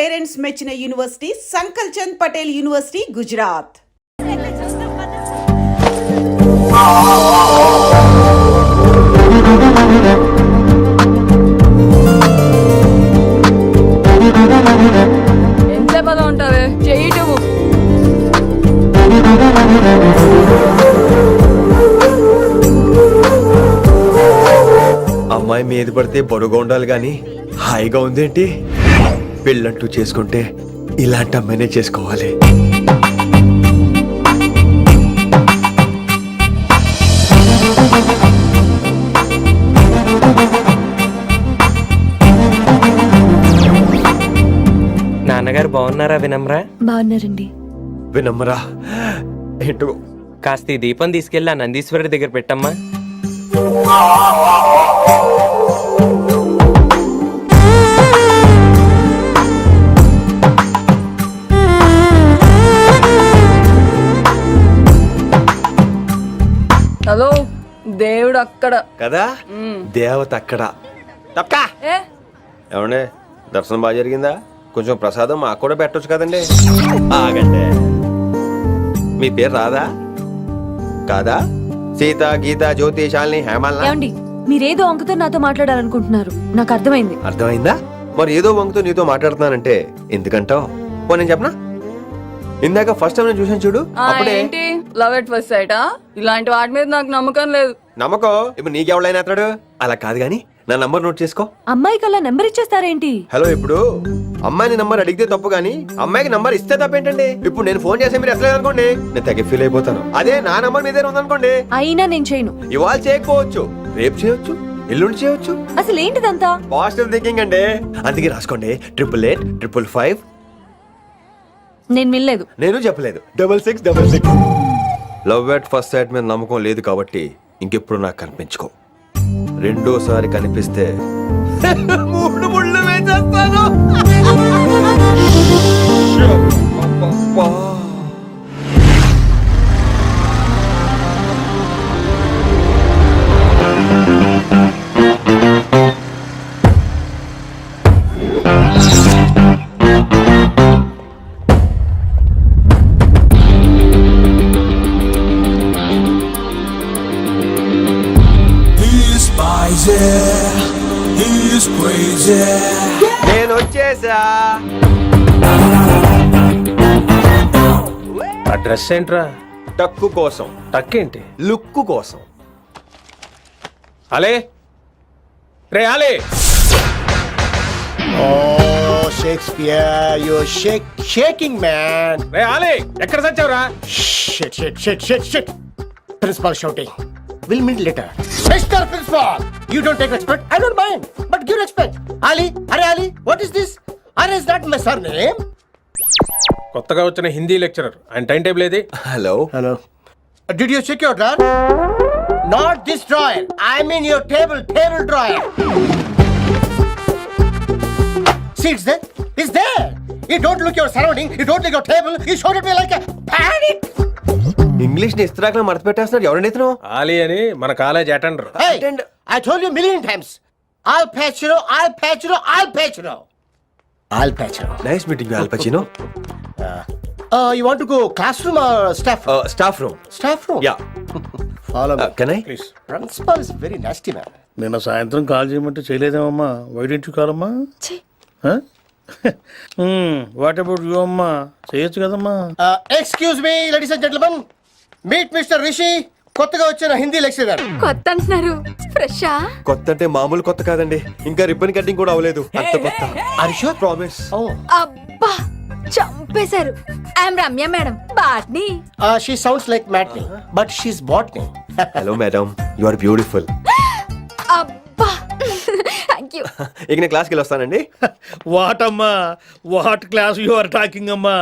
Parents మెచ్చిన university సంకల్ Chand Patel university Gujarat. ఎంత పద ఉంటావే చేయటము. అమ్మాయి మీద పడితే బరువుగా ఉండాలి గాని హాయిగా ఉందేంటి? పెళ్ళంటూ చేసుకుంటే ఇలాంటి అమ్మాయినే చేసుకోవాలి. నాన్నగారు బాగున్నారా వినమ్రా? బాగున్నారండి. వినమ్రా ఏంటో కాస్త ఈ దీపం తీసుకెళ్ళి ఆ నందీశ్వరుడి దగ్గర పెట్టమ్మా. హలో, దేవుడు అక్కడ కదా దేవత అక్కడ. తప్పకా ఏ ఏమండే దర్శనం బాగా జరిగిందా? కొంచెం ప్రసాదం మాకు కూడా పెట్టొచ్చు కదండి. ఆగండి, మీ పేరు రాదా కాదా? సీత, గీత, జ్యోతి, శాలిని, హేమల్. ఏమండి, మీరేదో అంకుతో నాతో మాట్లాడాలనుకుంటున్నారు, నాకు అర్థమైంది. అర్థమైందా? మరి ఏదో వంగుతో నీతో మాట్లాడుతున్నానంటే ఎందుకంటావు? పో నేను చెప్పనా? ఇందాక ఫస్ట్ టైం నేను చూసాను చూడు, అప్పుడే. ఏంటి లవ్ ఎట్ ఫస్ట్ సైటా? ఇలాంటి వాటి మీద నాకు నమ్మకం లేదు. నమ్మకం ఇప్పుడు నీకెవడైనా అతడు? అలా కాదు గాని నా నంబర్ నోట్ చేసుకో. అమ్మాయికి అలా నెంబర్ ఇచ్చేస్తారేంటి? హలో, ఇప్పుడు అమ్మాయిని నంబర్ అడిగితే తప్పు గానీ అమ్మాయికి నంబర్ ఇస్తే తప్పేంటండి? ఇప్పుడు నేను ఫోన్ చేస్తే మీరు ఎట్లేదు అనుకోండి, నేను తగ్గ ఫీల్ అయిపోతాను. అదే నా నంబర్ మీదే ఉందనుకోండి, అయినా నేను చేయను. ఇవాళ చేయకపోవచ్చు, రేపు చేయొచ్చు, ఎల్లుండి చేయొచ్చు. అసలు ఏంటిదంతా? పాజిటివ్ థింకింగ్ అండి. అందుకే రాసుకోండి 888 నేను వినలేదు. నేను చెప్పలేదు 6666. లవ్ ఎట్ ఫస్ట్ సైట్ మీద నమ్మకం లేదు కాబట్టి ఇంకెప్పుడు నాకు కనిపించుకో. రెండోసారి కనిపిస్తే 3 ముళ్ళు వేసేస్తాను. నేను వచ్చేసా. ఆ డ్రెస్ ఏంట్రా? టక్కు కోసం, టక్కేంటి? లుక్కు కోసం. అలే రే అలే. Oh, Shakespeare, you're shaking, man. రే అలే, ఎక్కడ సచ్చావురా? Shit. Principal shouting. We'll meet later. Mr. Principal, you don't take respect. I don't mind, but give respect. Ali, Ali, what is this? Ali, is that my surname? కొత్తగా వచ్చిన Hindi lecturer, ఆయన time table ఏది? Hello. Did you check your drawer? Not this drawer. I mean your table drawer. See, it's there. You don't look your surrounding. You don't look your table. You showed at me like a panic. English ని ఇస్త్రాక్ మడత పెట్టేస్తున్నాడు. ఎవరండి ఇతను? ఆలీ అని మన college attender. Hey, I told you a million times. I'll patch you. Nice meeting you, all పచినో. You want to go classroom or staff room? Staff room. Staff room? Yeah. Follow me. Can I? Please. Principal is very nasty, man. నిన్న సాయంత్రం call చేయమంటే చేయలేదేమమ్మా? వైడెంట్ కాలమ్మా? What about you అమ్మా? చేయొచ్చు కదమ్మా. Excuse me, ladies and gentlemen. Meet Mr. Rishi. కొత్తగా వచ్చిన Hindi lecturer. కొత్త అంటున్నారు, ఫ్రెషా? కొత్త అంటే మామూలు కొత్త కాదండి, ఇంకా రిబ్బన్ కటింగ్ కూడా అవ్వలేదు. అంత కొత్త. Are you sure? Promise. Oh. అబ్బా, చంపేశారు. I'm Ramya madam, botany. She sounds like Matney, but she's botany. Hello madam, you are beautiful. అబ్బా, థ్యాంక్ యూ. ఇక నేను క్లాస్కి వెళ్ళొస్తానండి. వాట్ అమ్మా? What class you are talking అమ్మా?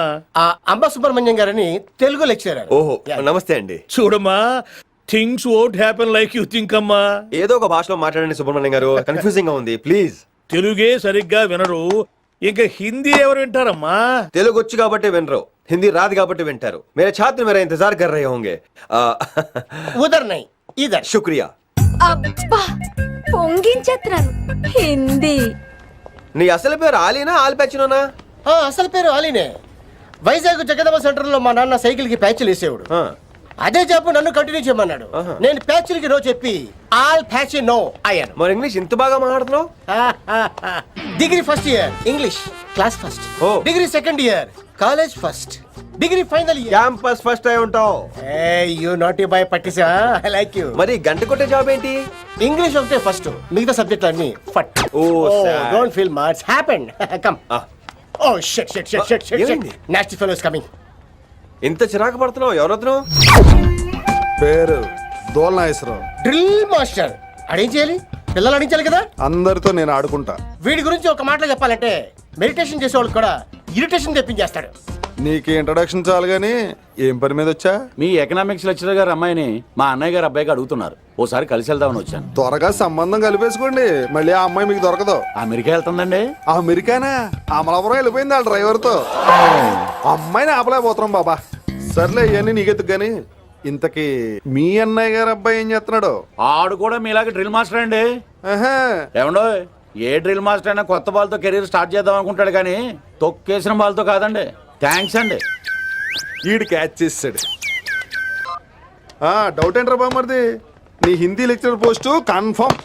అంబ సుబ్రహ్మణ్యం గారని తెలుగు లెక్చరర్. ఓహో, నమస్తే అండి. చూడమ్మా, things won't happen like you think అమ్మా. ఏదో ఒక భాషలో మాట్లాడండి సుబ్రహ్మణ్యం గారు, కన్ఫ్యూజింగ్ గా ఉంది ప్లీజ్. తెలుగే సరిగ్గా వినరు, ఇంకా హిందీ ఎవరు వింటారమ్మా? తెలుగు వచ్చు కాబట్టి వినరు, హిందీ రాదు కాబట్టి వింటారు. मेरे छात्र मेरा इंतजार कर रहे होंगे. ఉదర్ నై ఇదర్. शुक्रिया. అబ్బా, పొంగించేత్రాను హిందీ. నీ అసలు పేరు ఆలీనా ఆల్పచ్చినోనా? అసలు పేరు అలీనే. వైజాగ్ జగదమ్మ సెంటర్ లో మా నాన్న సైకిల్ కి ప్యాచ్లు వేసేవాడు. ఆ, అదే జాబ్ నన్ను కంటిన్యూ చేయమన్నాడు. ఆహా. నేను ప్యాచ్లకి నో చెప్పి ఆల్ ప్యాచ్ నో అయ్యాను. మరి ఇంగ్లీష్ ఇంత బాగా మాట్లాడుతున్నావు? Degree first year English class first. Oh. Degree second year college first. Degree final year campus first అయి ఉంటావు. యూ నాటీ బాయ్ పట్టిసా. I like you. మరి గంట కొట్టే జాబ్ ఏంటి? ఇంగ్లీష్ ఒకటే ఫస్ట్, మిగతా సబ్జెక్ట్ అన్ని ఫట్. Oh, sad. Don't feel much happened. Come. ఆ, oh shit shit shit shit shit. ఏమైంది? Nasty fellows coming. ఇంత చిరాకు పడుతున్నావు? ఎవరొద్దు? పేరు దోల్నాగేశ్వరరావు. Drill master. అడేం చేయాలి? పిల్లలు అడించాలి కదా. అందరితో నేను ఆడుకుంటా. వీడి గురించి ఒక మాటలో చెప్పాలంటే మెడిటేషన్ చేసేవాళ్ళు కూడా ఇరిటేషన్ తెప్పించేస్తాడు. నీకు ఇంట్రడక్షన్ చాలు గానీ ఏం పని మీద వచ్చా? మీ ఎకనామిక్స్ లెక్చరర్ గారు అమ్మాయిని మా అన్నయ్య గారు అబ్బాయికి అడుగుతున్నారు. ఓసారి కలిసి వెళ్దామని వచ్చాను. త్వరగా సంబంధం కలిపేసుకోండి, మళ్ళీ ఆ అమ్మాయి మీకు దొరకదు. అమెరికా వెళ్తుందండి. అమెరికానా? అమలాపురం వెళ్ళిపోయింది వాళ్ళ డ్రైవర్ తో. అమ్మాయిని ఆపలేకపోతున్నాం బాబా. సర్లే ఇవన్నీ నీకెత్తుకు గాని ఇంతకీ మీ అన్నయ్య గారు అబ్బాయి ఏం చేస్తున్నాడు? ఆడు కూడా మీలాగే డ్రిల్ మాస్టర్ అండి. ఆహా. ఏమండో, ఏ డ్రిల్ మాస్టర్ అయినా కొత్త బాల్తో కెరీర్ స్టార్ట్ చేద్దాం అనుకుంటాడు కానీ తొక్కేసిన బాల్తో కాదండి. థ్యాంక్స్ అండి. ఈడు క్యాచ్ చేసాడు. డౌట్ ఏంట్రా బామ్మర్ది, నీ హిందీ లెక్చరర్ పోస్టు కన్ఫర్మ్.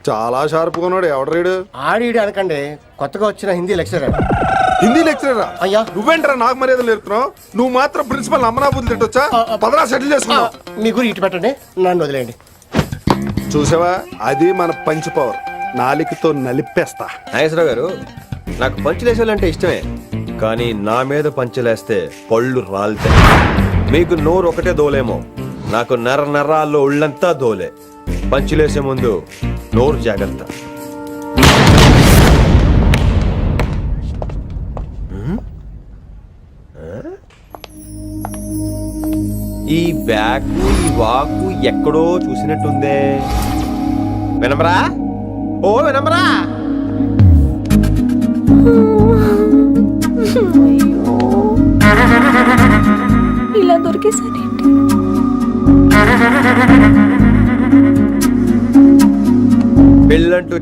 చాలా షార్ప్గా ఉన్నాడు. ఎవడ్రీడు? ఆడిడు అనకండి, కొత్తగా వచ్చిన హిందీ లెక్చరర్. హిందీ లెక్చరరా? అయ్యా. నువ్వేంట్రా నాకు మర్యాదలు నేర్పుతున్నావు? నువ్వు మాత్రం ప్రిన్సిపల్ అమ్మనాబుద్ధి తిట్టొచ్చా? పదరా సెటిల్ చేసుకున్నావు. మీ గురి ఇటు పెట్టండి, నన్ను వదిలేయండి. చూసావా, అది మన పంచ్ పవర్. నాలికతో నలిపేస్తా. నాగేశ్వరరావు గారు, నాకు పంచులేసాలంటే ఇష్టమే, కానీ నా మీద పంచులేస్తే పళ్ళు రాలుతాయి. మీకు నోరు ఒకటే దోలేమో, నాకు నర నరాల్లో ఉళ్ళంతా దోలే. పంచులేసే ముందు నోరు జాగ్రత్త. ఈ బ్యాగు ఈ వాకు ఎక్కడో చూసినట్టుందే. వినమరా? ఓ వినమరా? ఇలా దొరికేసానేంటి? పెళ్ళంటూ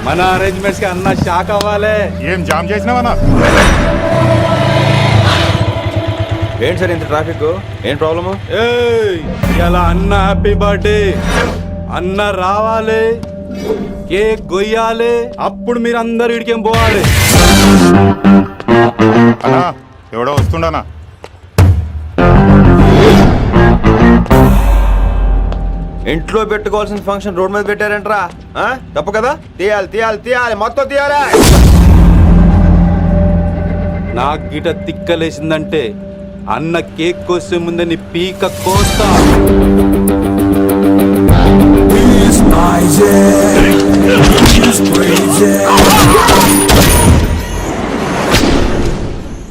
మన అరేంజ్మెంట్స్ కి అన్న షాక్ అవ్వాలి. ఏం జామ్ చేసినావన్నా? ఏంటి సార్ ఇంత ట్రాఫిక్? ఏం ప్రాబ్లము? ఇలా అన్న హ్యాపీ బర్త్డే అన్న రావాలి, కేక్ గొయ్యాలి, అప్పుడు మీరు అందరు ఇడికేం పోవాలి. అన్నా ఎవడో వస్తుండనా? ఇంట్లో పెట్టుకోవాల్సిన ఫంక్షన్ రోడ్ మీద పెట్టారంటరా? తప్పు కదా? తీయాలి తీయాలి తీయాలి, మొత్తం తీయాలి. నాకు గిట తిక్కలేసిందంటే అన్న కేక్ కోసే ముందే నీ పీక కోస్తా.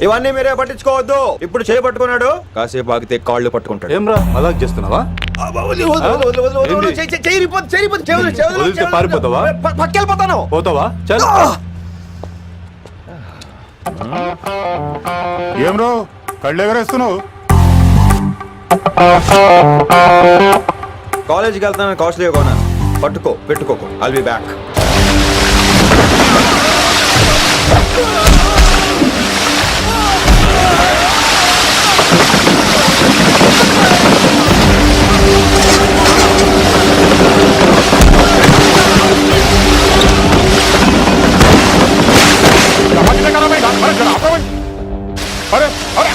ఇవన్నీ మీరే పట్టించుకోవద్దు. ఇప్పుడు చేయి పట్టుకున్నాడు, కాసేపు ఆగితే కాళ్ళు పట్టుకుంటాడు. ఏమ్రా అలా చేస్తున్నావా? వదిలితే పారిపోతావా? పక్కెళ్ళిపోతాను. పోతావా? చల్. ఏం రో కళ్ళు ఎగరేస్తున్నావు? కాలేజీకి వెళ్తాను, కాస్ట్లీ కొనా. పట్టుకో, పెట్టుకోకు. I'll be back. అరే అరే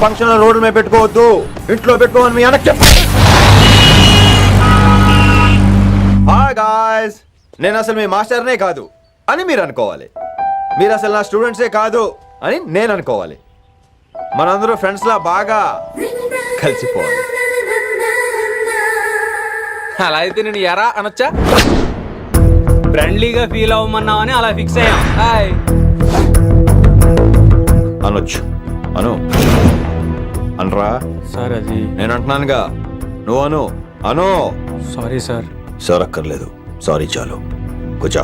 ఫంక్షన్ రోడ్ల మీద పెట్టుకోవద్దు, ఇంట్లో పెట్టుకోమని మీ అన్నకి చెప్పు. హాయ్ గాయ్స్, నేను అసలు మీ మాస్టర్నే కాదు అని మీరు అనుకోవాలి. మీరు అసలు నా స్టూడెంట్సే కాదు అని నేను అనుకోవాలి. మనందరూ ఫ్రెండ్స్ లా బాగా కలిసిపోవాలి. అలా అయితే నేను ఎరా అనొచ్చా? ఫ్రెండ్లీగా ఫీల్ అవ్వమన్నావని అలా ఫిక్స్ అయ్యాం. హాయ్. అనొచ్చు, అను అనరా. సార్ అది నేను అంటున్నానుగా, నువ్వు అను. Sorry sir. సార్ అక్కర్లేదు, సారీ చాలు. కూర్చో.